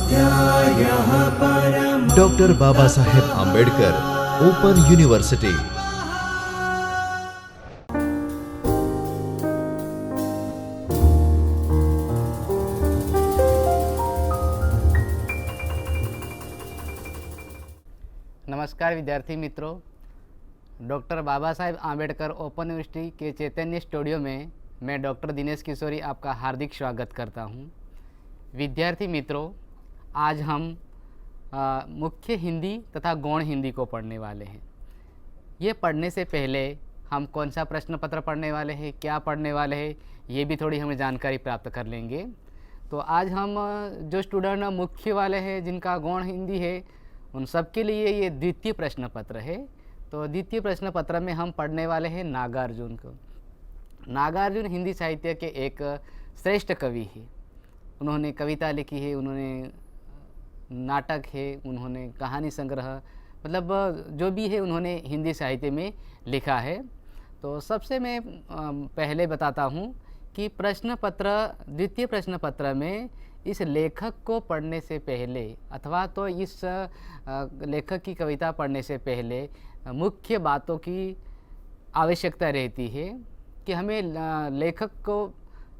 स्वाध्यायः परमः। Doctor Baba Saheb Ambedkar open university. नमस्कार विद्यार्थी मित्रों, doctor Baba Saheb Ambedkar open university के चैतन्य स्टूडियो में मैं डॉक्टर दिनेश किशोरी आपका हार्दिक स्वागत करता हूं। विद्यार्थी मित्रों, आज हम मुख्य हिंदी तथा गौण हिंदी को पढ़ने वाले हैं। ये पढ़ने से पहले हम कौन सा प्रश्न पत्र पढ़ने वाले हैं, क्या पढ़ने वाले हैं, ये भी थोड़ी हमें जानकारी प्राप्त कर लेंगे। तो आज हम जो स्टूडेंट मुख्य वाले हैं, जिनका गौण हिंदी है, उन सब के लिए ये द्वितीय प्रश्न पत्र है। तो द्वितीय प्रश्न पत्र में हम पढ़ने वाले हैं नागार्जुन को। नागार्जुन हिंदी साहित्य के एक श्रेष्ठ कवि हैं। उन्होंने कविता लिखी है, उन्होंने नाटक है, उन्होंने कहानी संग्रह, मतलब जो भी है उन्होंने हिंदी साहित्य में लिखा है। तो सबसे मैं पहले बताता हूँ कि प्रश्न पत्र, द्वितीय प्रश्न पत्र में इस लेखक को पढ़ने से पहले अथवा तो इस लेखक की कविता पढ़ने से पहले मुख्य बातों की आवश्यकता रहती है कि हमें लेखक को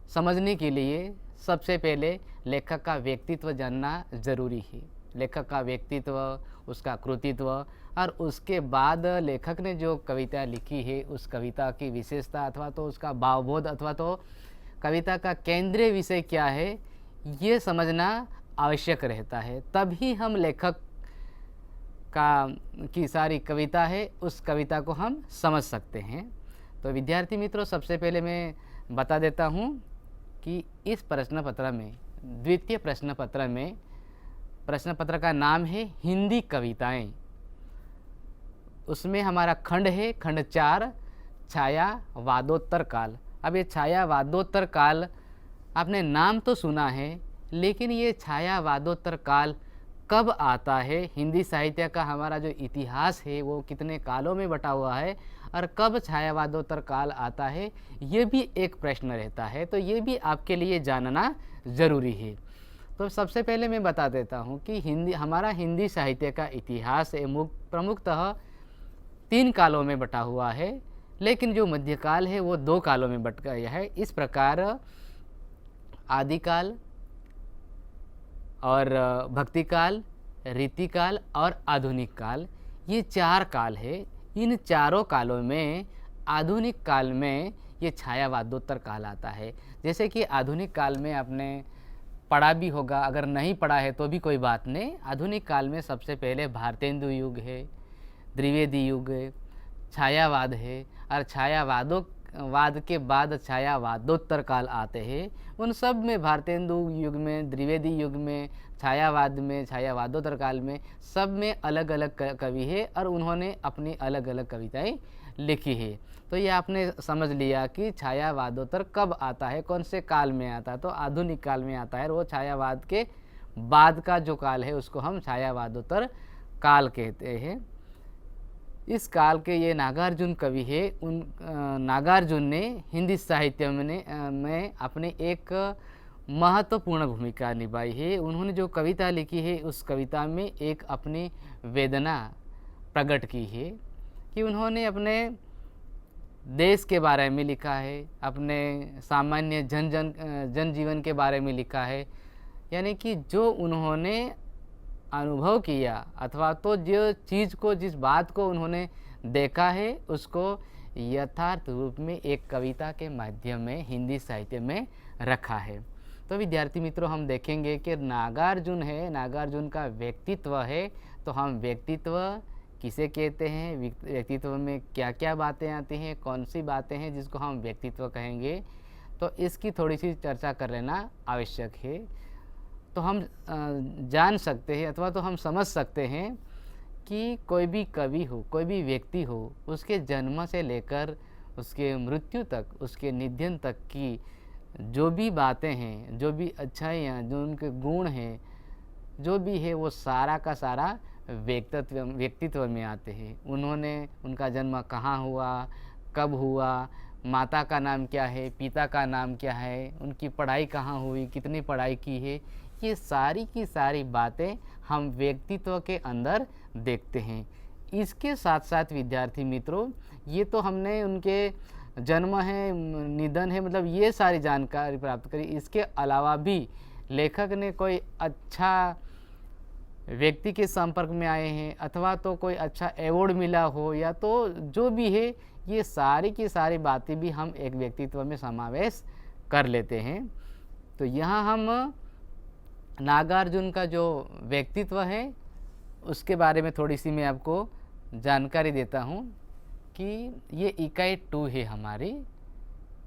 समझने के लिए सबसे पहले लेखक का व्यक्तित्व जानना ज़रूरी है। लेखक का व्यक्तित्व, उसका कृतित्व, और उसके बाद लेखक ने जो कविता लिखी है उस कविता की विशेषता अथवा तो उसका भावबोध अथवा तो कविता का केंद्रीय विषय क्या है, ये समझना आवश्यक रहता है। तभी हम लेखक की सारी कविता है उस कविता को हम समझ सकते हैं। तो विद्यार्थी मित्रों, सबसे पहले मैं बता देता हूँ कि इस प्रश्न पत्र में, द्वितीय प्रश्न पत्र में, प्रश्न पत्र का नाम है हिंदी कविताएं। उसमें हमारा खंड है खंड 4, छाया वादोत्तर काल। अब ये छाया वादोत्तर काल आपने नाम तो सुना है, लेकिन ये छाया वादोत्तर काल कब आता है, हिंदी साहित्य का हमारा जो इतिहास है वो कितने कालों में बटा हुआ है और कब छायावादोत्तर काल आता है, ये भी एक प्रश्न रहता है। तो ये भी आपके लिए जानना ज़रूरी है। तो सबसे पहले मैं बता देता हूँ कि हमारा हिंदी साहित्य का इतिहास प्रमुखतः 3 कालों में बटा हुआ है, लेकिन जो मध्यकाल है वो 2 कालों में बट गया है। इस प्रकार आदिकाल और भक्तिकाल, रीतिकाल और आधुनिक काल, ये 4 काल है। इन चारों कालों में आधुनिक काल में ये छायावादोत्तर काल आता है। जैसे कि आधुनिक काल में आपने पढ़ा भी होगा, अगर नहीं पढ़ा है तो भी कोई बात नहीं। आधुनिक काल में सबसे पहले भारतेंदु युग है, द्विवेदी युग है, छायावाद है, और छायावाद के बाद छायावादोत्तर काल आते हैं। उन सब में, भारतेंदु युग में, द्विवेदी युग में, छायावाद में, छायावादोत्तर काल में, सब में अलग अलग कवि है और उन्होंने अपनी अलग अलग कविताएं लिखी है। तो ये आपने समझ लिया कि छायावादोत्तर कब आता है, कौन से काल में आता है। तो आधुनिक काल में आता है, और वो छायावाद के बाद का जो काल है उसको हम छायावादोत्तर काल कहते हैं। इस काल के ये नागार्जुन कवि है। नागार्जुन ने हिंदी साहित्य में अपनी एक महत्वपूर्ण भूमिका निभाई है। उन्होंने जो कविता लिखी है उस कविता में एक अपनी वेदना प्रकट की है कि उन्होंने अपने देश के बारे में लिखा है, अपने सामान्य जनजीवन के बारे में लिखा है। यानी कि जो उन्होंने अनुभव किया अथवा तो जो चीज़ को, जिस बात को उन्होंने देखा है, उसको यथार्थ रूप में एक कविता के माध्यम में हिंदी साहित्य में रखा है। तो विद्यार्थी मित्रों, हम देखेंगे कि नागार्जुन है, नागार्जुन का व्यक्तित्व है। तो हम व्यक्तित्व किसे कहते हैं, व्यक्तित्व में क्या क्या बातें आती हैं, कौन सी बातें हैं जिसको हम व्यक्तित्व कहेंगे, तो इसकी थोड़ी सी चर्चा कर लेना आवश्यक है। तो हम जान सकते हैं अथवा तो हम समझ सकते हैं कि कोई भी कवि हो, कोई भी व्यक्ति हो, उसके जन्म से लेकर उसके मृत्यु तक, उसके निधन तक की जो भी बातें हैं, जो भी अच्छाइयाँ, जो उनके गुण हैं, जो भी है, वो सारा का सारा व्यक्तित्व में आते हैं। उनका जन्म कहाँ हुआ, कब हुआ, माता का नाम क्या है, पिता का नाम क्या है, उनकी पढ़ाई कहाँ हुई, कितनी पढ़ाई की है, ये सारी की सारी बातें हम व्यक्तित्व के अंदर देखते हैं। इसके साथ साथ विद्यार्थी मित्रों, ये तो हमने उनके जन्म है, निधन है, मतलब ये सारी जानकारी प्राप्त करी। इसके अलावा भी लेखक ने कोई अच्छा व्यक्ति के संपर्क में आए हैं अथवा तो कोई अच्छा अवार्ड मिला हो या तो जो भी है, ये सारी की सारी बातें भी हम एक व्यक्तित्व में समावेश कर लेते हैं। तो यहाँ हम नागार्जुन का जो व्यक्तित्व है उसके बारे में थोड़ी सी मैं आपको जानकारी देता हूँ कि ये इकाई 2 है हमारी।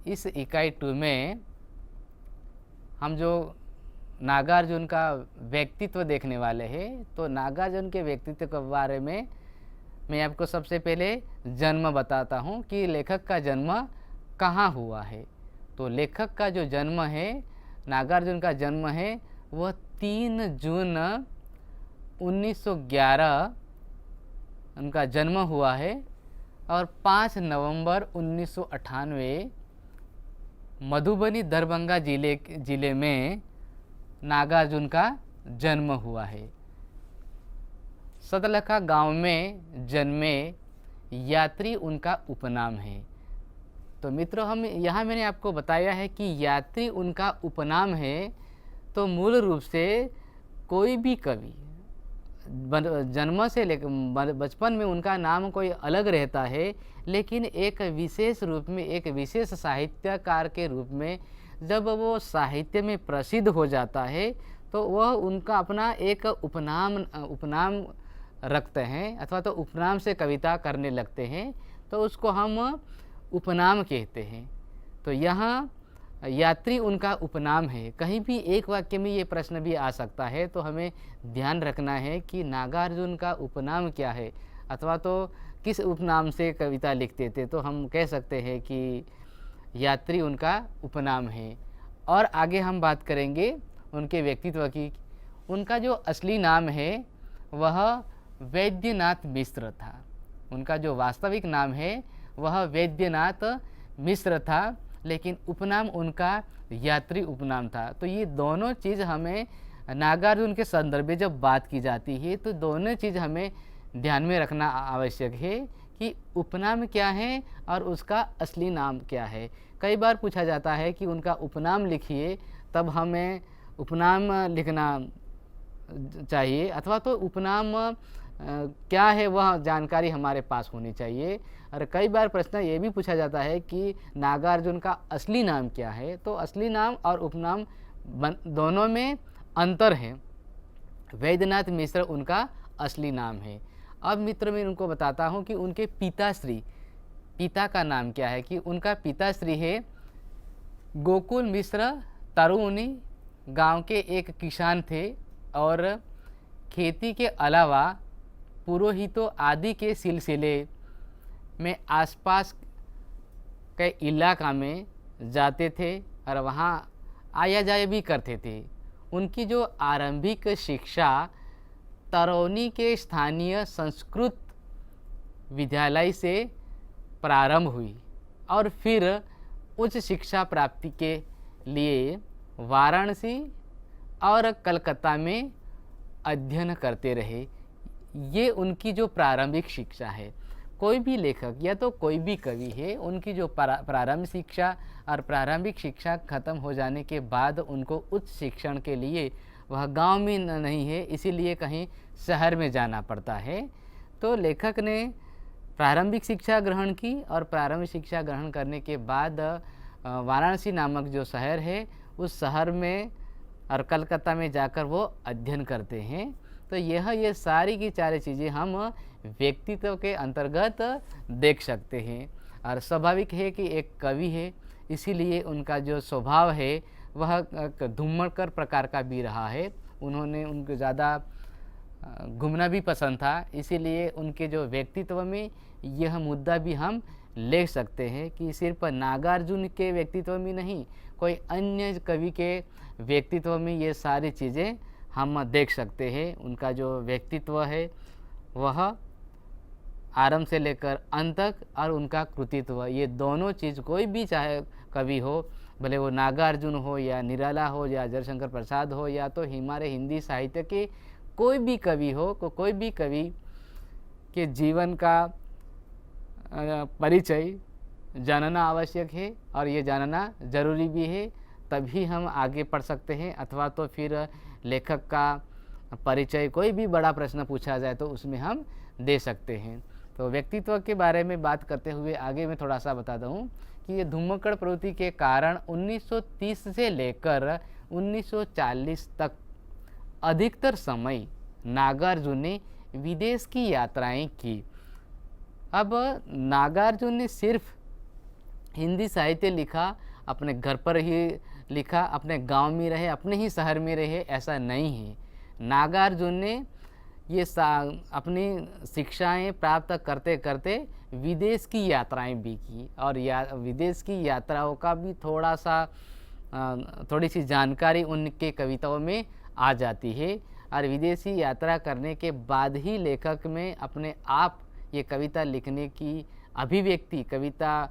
इस इकाई 2 में हम जो नागार्जुन का व्यक्तित्व देखने वाले हैं। तो नागार्जुन के व्यक्तित्व के बारे में मैं आपको सबसे पहले जन्म बताता हूँ कि लेखक का जन्म कहाँ हुआ है। तो लेखक का जो जन्म है, नागार्जुन का जन्म है, वह 3 जून 1911 उनका जन्म हुआ है और 5 नवंबर 1998 मधुबनी दरभंगा जिले में नागार्जुन का जन्म हुआ है। सतलखा गांव में जन्मे यात्री उनका उपनाम है। तो मित्रों, हम यहाँ मैंने आपको बताया है कि यात्री उनका उपनाम है। तो मूल रूप से कोई भी कवि जन्म से लेकर बचपन में उनका नाम कोई अलग रहता है, लेकिन एक विशेष रूप में, एक विशेष साहित्यकार के रूप में जब वो साहित्य में प्रसिद्ध हो जाता है तो वह उनका अपना एक उपनाम रखते हैं अथवा तो उपनाम से कविता करने लगते हैं, तो उसको हम उपनाम कहते हैं। तो यहाँ यात्री उनका उपनाम है। कहीं भी एक वाक्य में ये प्रश्न भी आ सकता है, तो हमें ध्यान रखना है कि नागार्जुन का उपनाम क्या है अथवा तो किस उपनाम से कविता लिखते थे। तो हम कह सकते हैं कि यात्री उनका उपनाम है। और आगे हम बात करेंगे उनके व्यक्तित्व की। उनका जो असली नाम है वह वैद्यनाथ मिश्र था। उनका जो वास्तविक नाम है वह वैद्यनाथ मिश्र था, लेकिन उपनाम उनका यात्री उपनाम था। तो ये दोनों चीज़ हमें नागार्जुन के संदर्भ में जब बात की जाती है तो दोनों चीज़ हमें ध्यान में रखना आवश्यक है कि उपनाम क्या है और उसका असली नाम क्या है। कई बार पूछा जाता है कि उनका उपनाम लिखिए, तब हमें उपनाम लिखना चाहिए अथवा तो उपनाम क्या है वह जानकारी हमारे पास होनी चाहिए। और कई बार प्रश्न ये भी पूछा जाता है कि नागार्जुन का असली नाम क्या है। तो असली नाम और उपनाम दोनों में अंतर है। वैद्यनाथ मिश्र उनका असली नाम है। अब मित्र मैं उनको बताता हूँ कि उनके पिता का नाम क्या है। कि उनका पिताश्री है गोकुल मिश्र तरुणी गांव के एक किसान थे और खेती के अलावा पुरोहितों आदि के सिलसिले में आसपास के इलाका में जाते थे और वहाँ आया जाया भी करते थे। उनकी जो आरंभिक शिक्षा तरौनी के स्थानीय संस्कृत विद्यालय से प्रारंभ हुई और फिर उच्च शिक्षा प्राप्ति के लिए वाराणसी और कलकत्ता में अध्ययन करते रहे। ये उनकी जो प्रारंभिक शिक्षा है। कोई भी लेखक या तो कोई भी कवि है, उनकी जो प्रारंभिक शिक्षा और प्रारंभिक शिक्षा खत्म हो जाने के बाद उनको उच्च शिक्षण के लिए वह गांव में नहीं है, इसीलिए कहीं शहर में जाना पड़ता है। तो लेखक ने प्रारंभिक शिक्षा ग्रहण की और प्रारंभिक शिक्षा ग्रहण करने के बाद वाराणसी नामक जो शहर है उस शहर में और कलकत्ता में जाकर वो अध्ययन करते हैं। तो ये सारी की सारी चीज़ें हम व्यक्तित्व के अंतर्गत देख सकते हैं। और स्वाभाविक है कि एक कवि है, इसीलिए उनका जो स्वभाव है वह धूमकर प्रकार का भी रहा है। उनको ज़्यादा घूमना भी पसंद था, इसीलिए उनके जो व्यक्तित्व में यह मुद्दा भी हम ले सकते हैं कि सिर्फ नागार्जुन के व्यक्तित्व में नहीं, कोई अन्य कवि के व्यक्तित्व में ये सारी चीज़ें हम देख सकते हैं। उनका जो व्यक्तित्व है वह आरंभ से लेकर अंत तक और उनका कृतित्व, ये दोनों चीज़ कोई भी चाहे कवि हो भले वो नागार्जुन हो या निराला हो या जयशंकर प्रसाद हो या तो हमारे हिंदी साहित्य के कोई भी कवि हो, कोई भी कवि के जीवन का परिचय जानना आवश्यक है और ये जानना ज़रूरी भी है, तभी हम आगे पढ़ सकते हैं। अथवा तो फिर लेखक का परिचय कोई भी बड़ा प्रश्न पूछा जाए तो उसमें हम दे सकते हैं। तो व्यक्तित्व के बारे में बात करते हुए आगे मैं थोड़ा सा बताता हूँ कि ये धुम्मकड़ प्रवृत्ति के कारण 1930 से लेकर 1940 तक अधिकतर समय नागार्जुन ने विदेश की यात्राएं की। अब नागार्जुन ने सिर्फ हिंदी साहित्य लिखा, अपने घर पर ही लिखा, अपने गांव में रहे, अपने ही शहर में रहे, ऐसा नहीं है। नागार्जुन ने ये अपनी शिक्षाएं प्राप्त करते करते विदेश की यात्राएं भी की और विदेश की यात्राओं का भी थोड़ी सी जानकारी उनके कविताओं में आ जाती है। और विदेशी यात्रा करने के बाद ही लेखक में अपने आप ये कविता लिखने की अभिव्यक्ति, कविता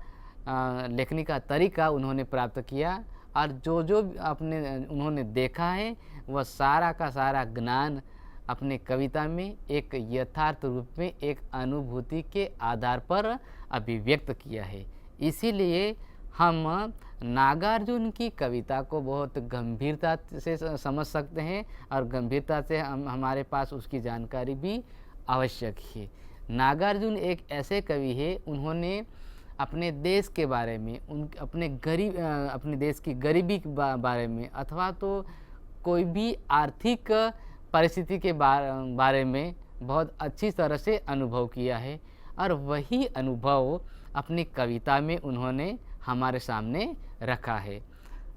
लिखने का तरीका उन्होंने प्राप्त किया और जो जो उन्होंने देखा है वह सारा का सारा ज्ञान अपने कविता में एक यथार्थ रूप में एक अनुभूति के आधार पर अभिव्यक्त किया है। इसीलिए हम नागार्जुन की कविता को बहुत गंभीरता से समझ सकते हैं और गंभीरता से हमारे पास उसकी जानकारी भी आवश्यक है। नागार्जुन एक ऐसे कवि है, उन्होंने अपने देश के बारे में, अपने देश की गरीबी के बारे में अथवा तो कोई भी आर्थिक परिस्थिति के बारे में बहुत अच्छी तरह से अनुभव किया है और वही अनुभव अपनी कविता में उन्होंने हमारे सामने रखा है।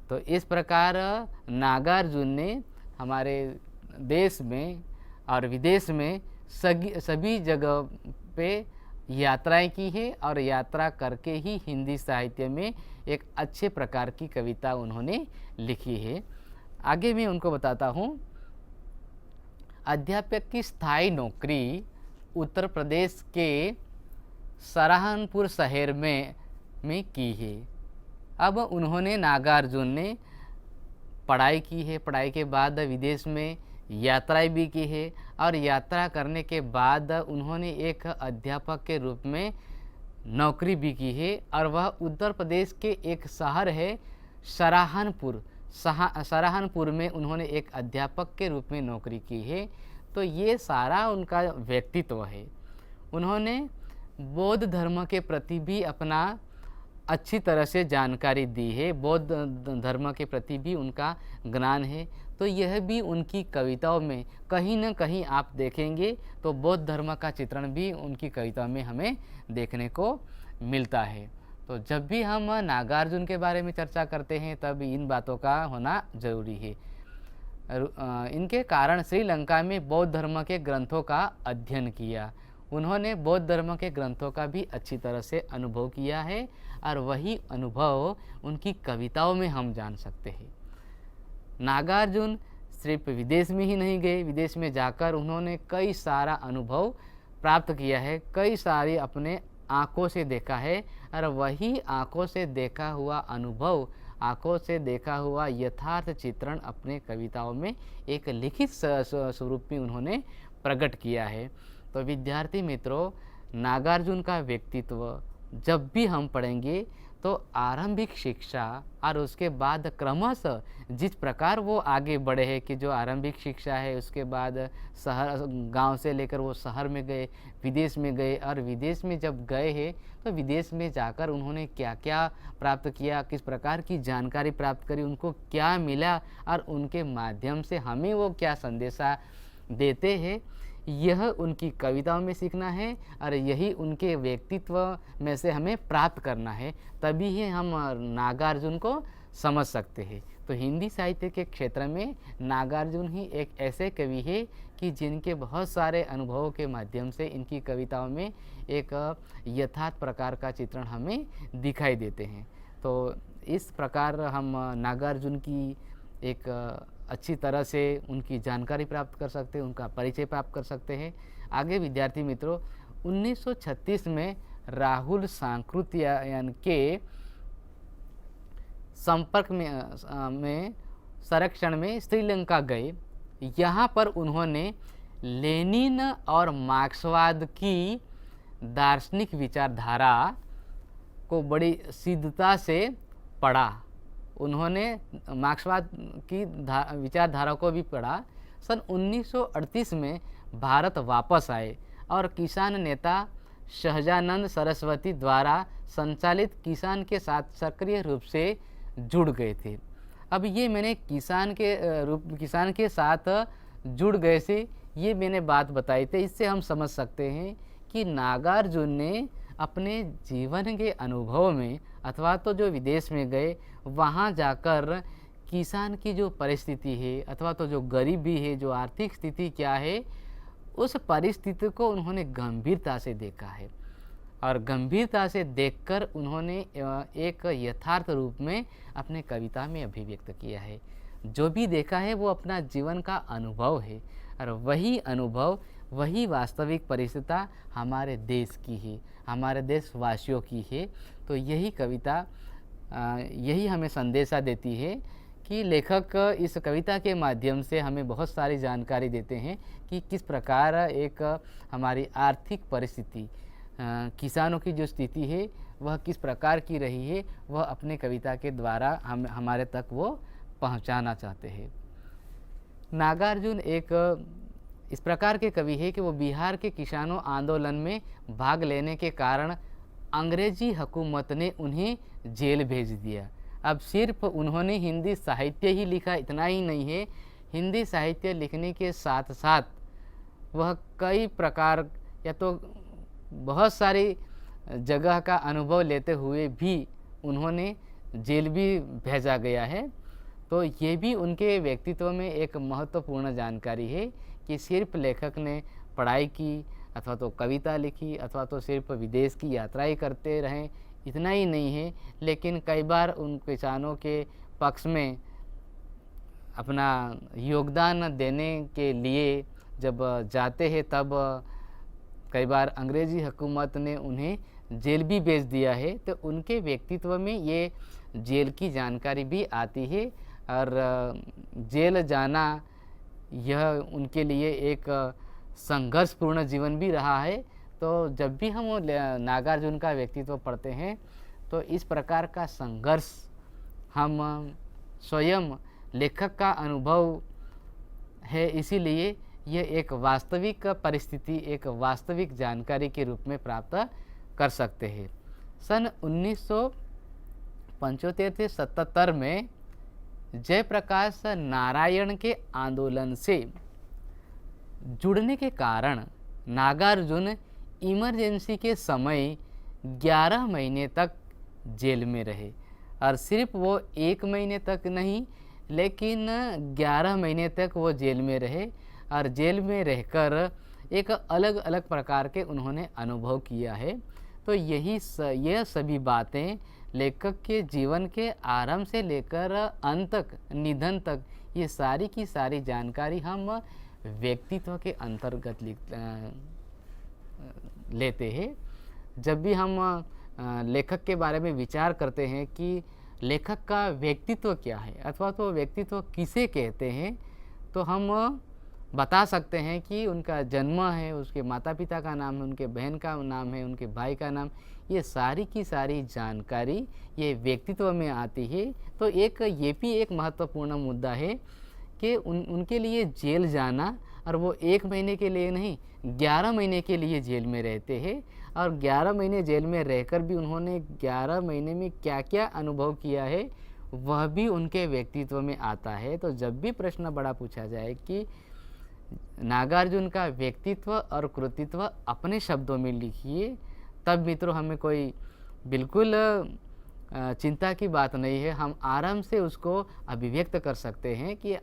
तो इस प्रकार नागार्जुन ने हमारे देश में और विदेश में सभी जगह पे यात्राएं की है और यात्रा करके ही हिंदी साहित्य में एक अच्छे प्रकार की कविता उन्होंने लिखी है। आगे मैं उनको बताता हूँ। अध्यापक की स्थायी नौकरी उत्तर प्रदेश के सहारनपुर शहर में की है। अब उन्होंने नागार्जुन ने पढ़ाई की है, पढ़ाई के बाद विदेश में यात्राएं भी की है और यात्रा करने के बाद उन्होंने एक अध्यापक के रूप में नौकरी भी की है और वह उत्तर प्रदेश के एक शहर है सहारनपुर में उन्होंने एक अध्यापक के रूप में नौकरी की है। तो ये सारा उनका व्यक्तित्व है। उन्होंने बौद्ध धर्म के प्रति भी अपना अच्छी तरह से जानकारी दी है, बौद्ध धर्म के प्रति भी उनका ज्ञान है। तो यह भी उनकी कविताओं में कहीं न कहीं आप देखेंगे तो बौद्ध धर्म का चित्रण भी उनकी कविता में हमें देखने को मिलता है। तो जब भी हम नागार्जुन के बारे में चर्चा करते हैं तब इन बातों का होना जरूरी है। इनके कारण श्रीलंका में बौद्ध धर्म के ग्रंथों का अध्ययन किया। उन्होंने बौद्ध धर्म के ग्रंथों का भी अच्छी तरह से अनुभव किया है और वही अनुभव उनकी कविताओं में हम जान सकते हैं। नागार्जुन सिर्फ विदेश में ही नहीं गए, विदेश में जाकर उन्होंने कई सारा अनुभव प्राप्त किया है, कई सारी अपने आँखों से देखा है और वही आँखों से देखा हुआ अनुभव, आँखों से देखा हुआ यथार्थ चित्रण अपने कविताओं में एक लिखित स्वरूप में उन्होंने प्रकट किया है। तो विद्यार्थी मित्रों, नागार्जुन का व्यक्तित्व जब भी हम पढ़ेंगे तो आरंभिक शिक्षा और उसके बाद क्रमशः जिस प्रकार वो आगे बढ़े हैं कि जो आरंभिक शिक्षा है उसके बाद गांव से लेकर वो शहर में गए, विदेश में गए और विदेश में जब गए हैं तो विदेश में जाकर उन्होंने क्या क्या प्राप्त किया, किस प्रकार की जानकारी प्राप्त करी, उनको क्या मिला और उनके माध्यम से हमें वो क्या संदेशा देते हैं, यह उनकी कविताओं में सीखना है और यही उनके व्यक्तित्व में से हमें प्राप्त करना है। तभी ही हम नागार्जुन को समझ सकते हैं। तो हिंदी साहित्य के क्षेत्र में नागार्जुन ही एक ऐसे कवि है कि जिनके बहुत सारे अनुभवों के माध्यम से इनकी कविताओं में एक यथार्थ प्रकार का चित्रण हमें दिखाई देते हैं। तो इस प्रकार हम नागार्जुन की एक अच्छी तरह से उनकी जानकारी प्राप्त कर सकते हैं, उनका परिचय प्राप्त कर सकते हैं। आगे विद्यार्थी मित्रों, 1936 में राहुल सांकृत्यायन के संपर्क में संरक्षण में श्रीलंका गए। यहाँ पर उन्होंने लेनिन और मार्क्सवाद की दार्शनिक विचारधारा को बड़ी सिद्धता से पढ़ा। उन्होंने मार्क्सवाद की विचारधारा को भी पढ़ा। सन 1938 में भारत वापस आए और किसान नेता सहजानंद सरस्वती द्वारा संचालित किसान के साथ सक्रिय रूप से जुड़ गए थे। अब ये मैंने किसान के साथ जुड़ गए से ये मैंने बात बताई थी। इससे हम समझ सकते हैं कि नागार्जुन ने अपने जीवन के अनुभव में अथवा तो जो विदेश में गए वहाँ जाकर किसान की जो परिस्थिति है अथवा तो जो गरीबी है, जो आर्थिक स्थिति क्या है, उस परिस्थिति को उन्होंने गंभीरता से देखा है और गंभीरता से देखकर उन्होंने एक यथार्थ रूप में अपने कविता में अभिव्यक्त किया है। जो भी देखा है वो अपना जीवन का अनुभव है और वही अनुभव, वही वास्तविक परिस्थिति हमारे देश की है, हमारे देशवासियों की है। तो यही कविता यही हमें संदेशा देती है कि लेखक इस कविता के माध्यम से हमें बहुत सारी जानकारी देते हैं कि किस प्रकार एक हमारी आर्थिक परिस्थिति, किसानों की जो स्थिति है वह किस प्रकार की रही है, वह अपने कविता के द्वारा हमारे तक वो पहुंचाना चाहते हैं। नागार्जुन एक इस प्रकार के कवि है कि वो बिहार के किसानों आंदोलन में भाग लेने के कारण अंग्रेजी हुकूमत ने उन्हें जेल भेज दिया। अब सिर्फ उन्होंने हिंदी साहित्य ही लिखा इतना ही नहीं है, हिंदी साहित्य लिखने के साथ साथ वह कई प्रकार या तो बहुत सारी जगह का अनुभव लेते हुए भी उन्होंने जेल भी भेजा गया है। तो ये भी उनके व्यक्तित्व में एक महत्वपूर्ण जानकारी है कि सिर्फ लेखक ने पढ़ाई की अथवा तो कविता लिखी अथवा तो सिर्फ विदेश की यात्रा ही करते रहें इतना ही नहीं है, लेकिन कई बार उन किसानों के पक्ष में अपना योगदान देने के लिए जब जाते हैं तब कई बार अंग्रेजी हुकूमत ने उन्हें जेल भी भेज दिया है। तो उनके व्यक्तित्व में ये जेल की जानकारी भी आती है और जेल जाना यह उनके लिए एक संघर्षपूर्ण जीवन भी रहा है। तो जब भी हम नागार्जुन का व्यक्तित्व पढ़ते हैं तो इस प्रकार का संघर्ष हम स्वयं लेखक का अनुभव है, इसीलिए यह एक वास्तविक परिस्थिति, एक वास्तविक जानकारी के रूप में प्राप्त कर सकते हैं। सन 1975-77 में जयप्रकाश नारायण के आंदोलन से जुड़ने के कारण नागार्जुन इमरजेंसी के समय 11 महीने तक जेल में रहे और सिर्फ वो 1 महीने तक नहीं लेकिन 11 महीने तक वो जेल में रहे और जेल में रहकर एक अलग अलग प्रकार के उन्होंने अनुभव किया है। तो यह सभी बातें लेखक के जीवन के आरंभ से लेकर अंत तक, निधन तक, ये सारी की सारी जानकारी हम व्यक्तित्व के अंतर्गत लेते हैं। जब भी हम लेखक के बारे में विचार करते हैं कि लेखक का व्यक्तित्व क्या है अथवा तो व्यक्तित्व किसे कहते हैं, तो हम बता सकते हैं कि उनका जन्म है, उसके माता पिता का नाम है, उनके बहन का नाम है, उनके भाई का नाम, ये सारी की सारी जानकारी ये व्यक्तित्व में आती है। तो ये भी एक महत्वपूर्ण मुद्दा है कि उनके लिए जेल जाना, और वो 1 महीने के लिए नहीं 11 महीने के लिए जेल में रहते हैं और 11 महीने जेल में रहकर भी उन्होंने 11 महीने में क्या क्या अनुभव किया है वह भी उनके व्यक्तित्व में आता है। तो जब भी प्रश्न बड़ा पूछा जाए कि नागार्जुन का व्यक्तित्व और कृतित्व अपने शब्दों में लिखिए, तब मित्रों हमें कोई बिल्कुल चिंता की बात नहीं है, हम आराम से उसको अभिव्यक्त कर सकते हैं कि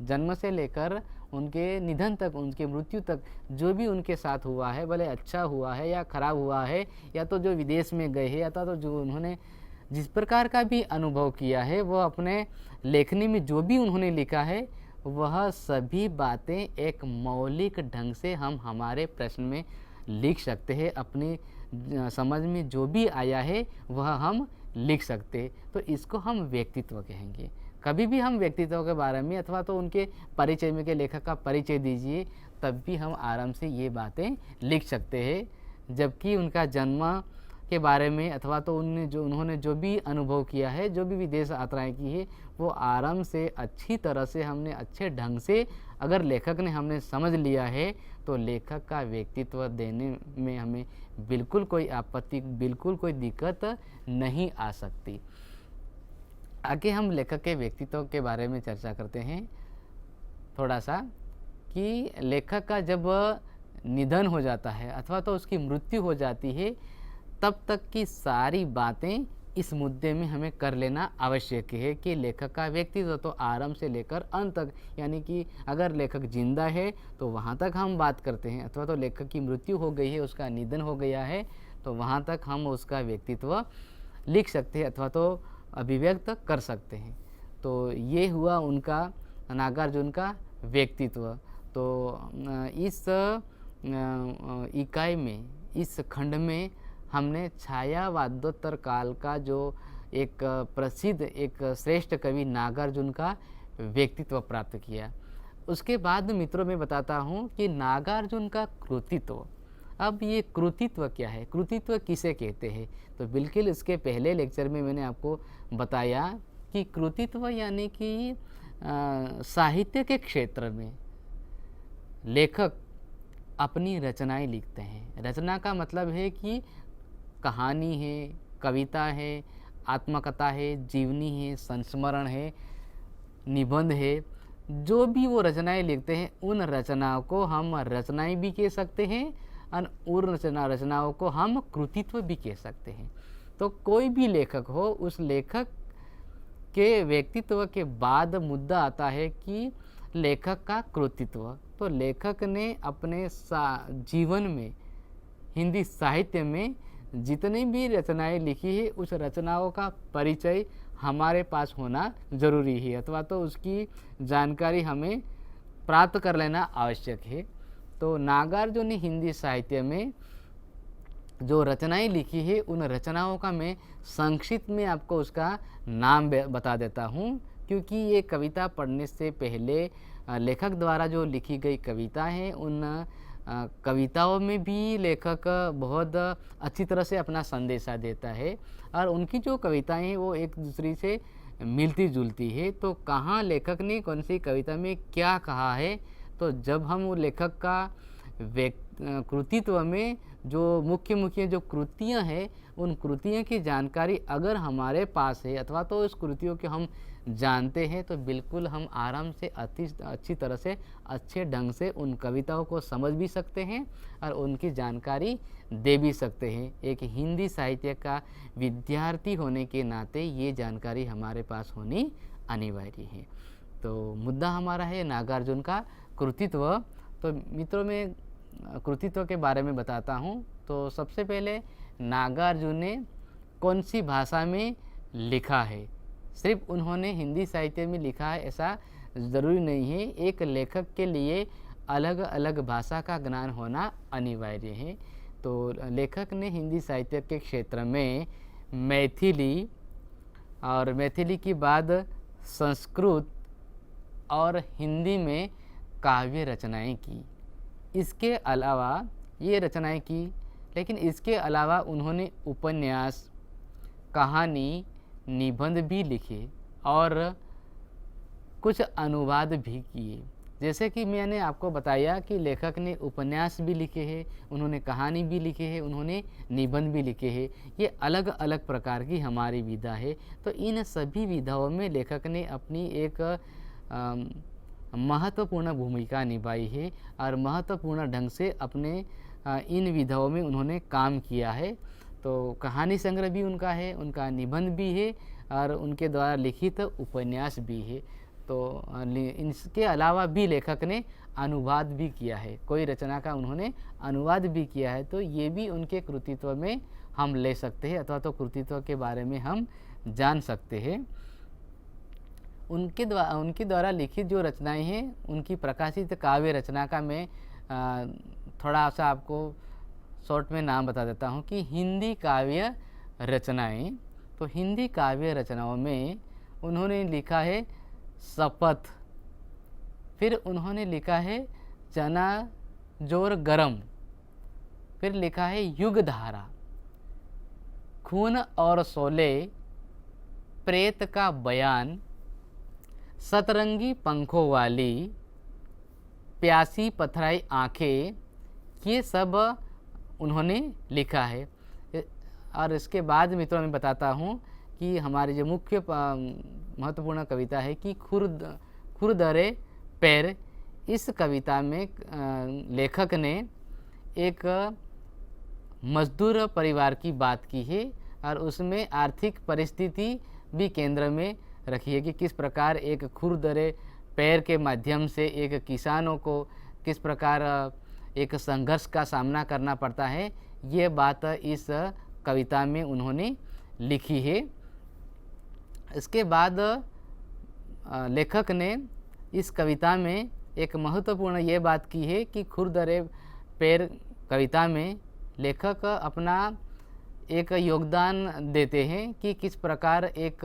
जन्म से लेकर उनके निधन तक, उनके मृत्यु तक जो भी उनके साथ हुआ है, भले अच्छा हुआ है या खराब हुआ है, या तो जो विदेश में गए हैं या तो जो उन्होंने जिस प्रकार का भी अनुभव किया है, वह अपने लेखनी में जो भी उन्होंने लिखा है वह सभी बातें एक मौलिक ढंग से हम हमारे प्रश्न में लिख सकते हैं। अपनी समझ में जो भी आया है वह हम लिख सकते, तो इसको हम व्यक्तित्व कहेंगे। कभी भी हम व्यक्तित्व के बारे में अथवा तो उनके परिचय में के लेखक का परिचय दीजिए, तब भी हम आराम से ये बातें लिख सकते हैं। जबकि उनका जन्म के बारे में अथवा तो उन्होंने जो भी अनुभव किया है, जो भी विदेश यात्राएं की है, वो आराम से अच्छी तरह से हमने अच्छे ढंग से अगर लेखक ने हमने समझ लिया है, तो लेखक का व्यक्तित्व देने में हमें बिल्कुल कोई आपत्ति, बिल्कुल कोई दिक्कत नहीं आ सकती। आगे हम लेखक के व्यक्तित्व के बारे में चर्चा करते हैं थोड़ा सा, कि लेखक का जब निधन हो जाता है अथवा तो उसकी मृत्यु हो जाती है, तब तक की सारी बातें इस मुद्दे में हमें कर लेना आवश्यक है कि लेखक का व्यक्तित्व तो आरंभ से लेकर अंत तक, यानी कि अगर लेखक जिंदा है तो वहाँ तक हम बात करते हैं, अथवा तो लेखक की मृत्यु हो गई है, उसका निधन हो गया है, तो वहाँ तक हम उसका व्यक्तित्व लिख सकते हैं अथवा तो अभिव्यक्त कर सकते हैं। तो ये हुआ उनका, नागार्जुन का व्यक्तित्व। तो इस इकाई में, इस खंड में हमने छायावादोत्तर काल का जो एक प्रसिद्ध, एक श्रेष्ठ कवि नागार्जुन का व्यक्तित्व प्राप्त किया। उसके बाद मित्रों में बताता हूँ कि नागार्जुन का कृतित्व। अब ये कृतित्व क्या है, कृतित्व किसे कहते हैं? तो बिल्कुल इसके पहले लेक्चर में मैंने आपको बताया कि कृतित्व यानी कि साहित्य के क्षेत्र में लेखक अपनी रचनाएं लिखते हैं। रचना का मतलब है कि कहानी है, कविता है, आत्मकथा है, जीवनी है, संस्मरण है, निबंध है, जो भी वो रचनाएं लिखते हैं, उन रचनाओं को हम रचनाएं भी कह सकते हैं और उन रचनाओं को हम कृतित्व भी कह सकते हैं। तो कोई भी लेखक हो, उस लेखक के व्यक्तित्व के बाद मुद्दा आता है कि लेखक का कृतित्व। तो लेखक ने अपने जीवन में, हिंदी साहित्य में जितनी भी रचनाएं लिखी है, उस रचनाओं का परिचय हमारे पास होना जरूरी है, अथवा तो उसकी जानकारी हमें प्राप्त कर लेना आवश्यक है। तो नागार्जुन ने हिंदी साहित्य में जो रचनाएं लिखी है, उन रचनाओं का मैं संक्षिप्त में आपको उसका नाम बता देता हूँ, क्योंकि ये कविता पढ़ने से पहले लेखक द्वारा जो लिखी गई कविता है, उन कविताओं में भी लेखक बहुत अच्छी तरह से अपना संदेशा देता है और उनकी जो कविताएं हैं वो एक दूसरे से मिलती जुलती है। तो कहाँ लेखक ने कौन सी कविता में क्या कहा है, तो जब हम वो लेखक का कृतित्व में जो मुख्य जो कृतियाँ हैं, उन कृतियों की जानकारी अगर हमारे पास है अथवा तो उस कृतियों के हम जानते हैं, तो बिल्कुल हम आराम से अच्छी तरह से, अच्छे ढंग से उन कविताओं को समझ भी सकते हैं और उनकी जानकारी दे भी सकते हैं। एक हिंदी साहित्य का विद्यार्थी होने के नाते ये जानकारी हमारे पास होनी अनिवार्य है। तो मुद्दा हमारा है नागार्जुन का कृतित्व। तो मित्रों में कृतित्व के बारे में बताता हूँ। तो सबसे पहले नागार्जुन ने कौन सी भाषा में लिखा है? सिर्फ उन्होंने हिंदी साहित्य में लिखा है ऐसा ज़रूरी नहीं है। एक लेखक के लिए अलग अलग भाषा का ज्ञान होना अनिवार्य है। तो लेखक ने हिंदी साहित्य के क्षेत्र में मैथिली और मैथिली के बाद संस्कृत और हिंदी में काव्य रचनाएं की। इसके अलावा ये रचनाएं की, लेकिन इसके अलावा उन्होंने उपन्यास, कहानी, निबंध भी लिखे और कुछ अनुवाद भी किए। जैसे कि मैंने आपको बताया कि लेखक ने उपन्यास भी लिखे हैं, उन्होंने कहानी भी लिखे हैं, उन्होंने निबंध भी लिखे हैं। ये अलग अलग प्रकार की हमारी विधा है। तो इन सभी विधाओं में लेखक ने अपनी एक महत्वपूर्ण भूमिका निभाई है और महत्वपूर्ण ढंग से अपने इन विधाओं में उन्होंने काम किया है। तो कहानी संग्रह भी उनका है, उनका निबंध भी है और उनके द्वारा लिखित उपन्यास भी है। तो इसके अलावा भी लेखक ने अनुवाद भी किया है, कोई रचना का उन्होंने अनुवाद भी किया है। तो ये भी उनके कृतित्व में हम ले सकते हैं अथवा तो कृतित्व के बारे में हम जान सकते हैं। उनके द्वारा लिखित जो रचनाएं हैं, उनकी प्रकाशित काव्य रचना का मैं थोड़ा सा आपको शॉर्ट में नाम बता देता हूँ कि हिंदी काव्य रचनाएं तो हिंदी काव्य रचनाओं में उन्होंने लिखा है शपथ, फिर उन्होंने लिखा है चना जोर गरम, फिर लिखा है युग धारा, खून और शोले, प्रेत का बयान, सतरंगी पंखों वाली, प्यासी पथराई आंखें, ये सब उन्होंने लिखा है। और इसके बाद मित्रों मैं बताता हूँ कि हमारी जो मुख्य महत्वपूर्ण कविता है कि खुरदरे पैर, इस कविता में लेखक ने एक मजदूर परिवार की बात की है और उसमें आर्थिक परिस्थिति भी केंद्र में रखी है कि किस प्रकार एक खुरदरे पैर के माध्यम से एक किसानों को किस प्रकार एक संघर्ष का सामना करना पड़ता है, ये बात इस कविता में उन्होंने लिखी है। इसके बाद लेखक ने इस कविता में एक महत्वपूर्ण ये बात की है कि खुरदरे पैर कविता में लेखक अपना एक योगदान देते हैं कि किस प्रकार एक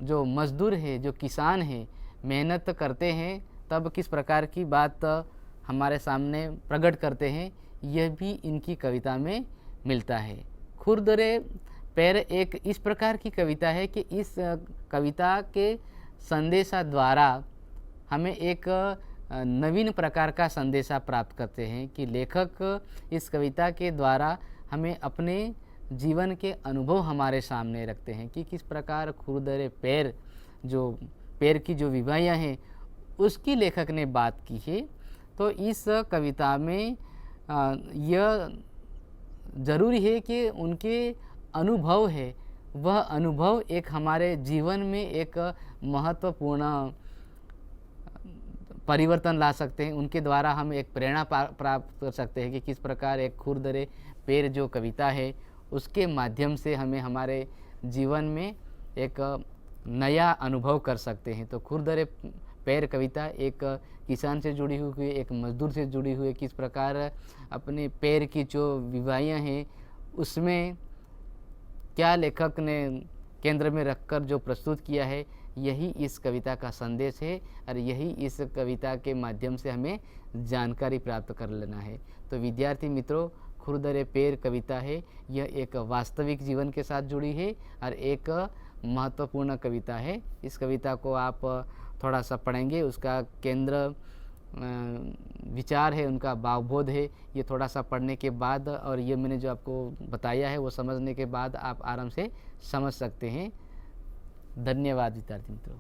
जो मजदूर है, जो किसान है, मेहनत करते हैं, तब किस प्रकार की बात हमारे सामने प्रकट करते हैं, यह भी इनकी कविता में मिलता है। खुरदरे पैर एक इस प्रकार की कविता है कि इस कविता के संदेशा द्वारा हमें एक नवीन प्रकार का संदेशा प्राप्त करते हैं कि लेखक इस कविता के द्वारा हमें अपने जीवन के अनुभव हमारे सामने रखते हैं कि किस प्रकार खुरदरे पैर, जो पैर की जो विवाहियाँ हैं उसकी लेखक ने बात की है। तो इस कविता में यह ज़रूरी है कि उनके अनुभव है, वह अनुभव एक हमारे जीवन में एक महत्वपूर्ण परिवर्तन ला सकते हैं। उनके द्वारा हम एक प्रेरणा प्राप्त कर सकते हैं कि किस प्रकार एक खुरदरे पैर जो कविता है उसके माध्यम से हमें हमारे जीवन में एक नया अनुभव कर सकते हैं। तो खुरदरे पैर कविता एक किसान से जुड़ी हुई, एक मजदूर से जुड़ी हुई, किस प्रकार अपने पैर की जो विवाहियाँ हैं उसमें क्या लेखक ने केंद्र में रखकर जो प्रस्तुत किया है, यही इस कविता का संदेश है और यही इस कविता के माध्यम से हमें जानकारी प्राप्त कर लेना है। तो विद्यार्थी मित्रों, खुरदरे पैर कविता है, यह एक वास्तविक जीवन के साथ जुड़ी है और एक महत्वपूर्ण कविता है। इस कविता को आप थोड़ा सा पढ़ेंगे, उसका केंद्र विचार है, उनका भावबोध है, ये थोड़ा सा पढ़ने के बाद और ये मैंने जो आपको बताया है वो समझने के बाद आप आराम से समझ सकते हैं। धन्यवाद विद्यार्थी मित्रों।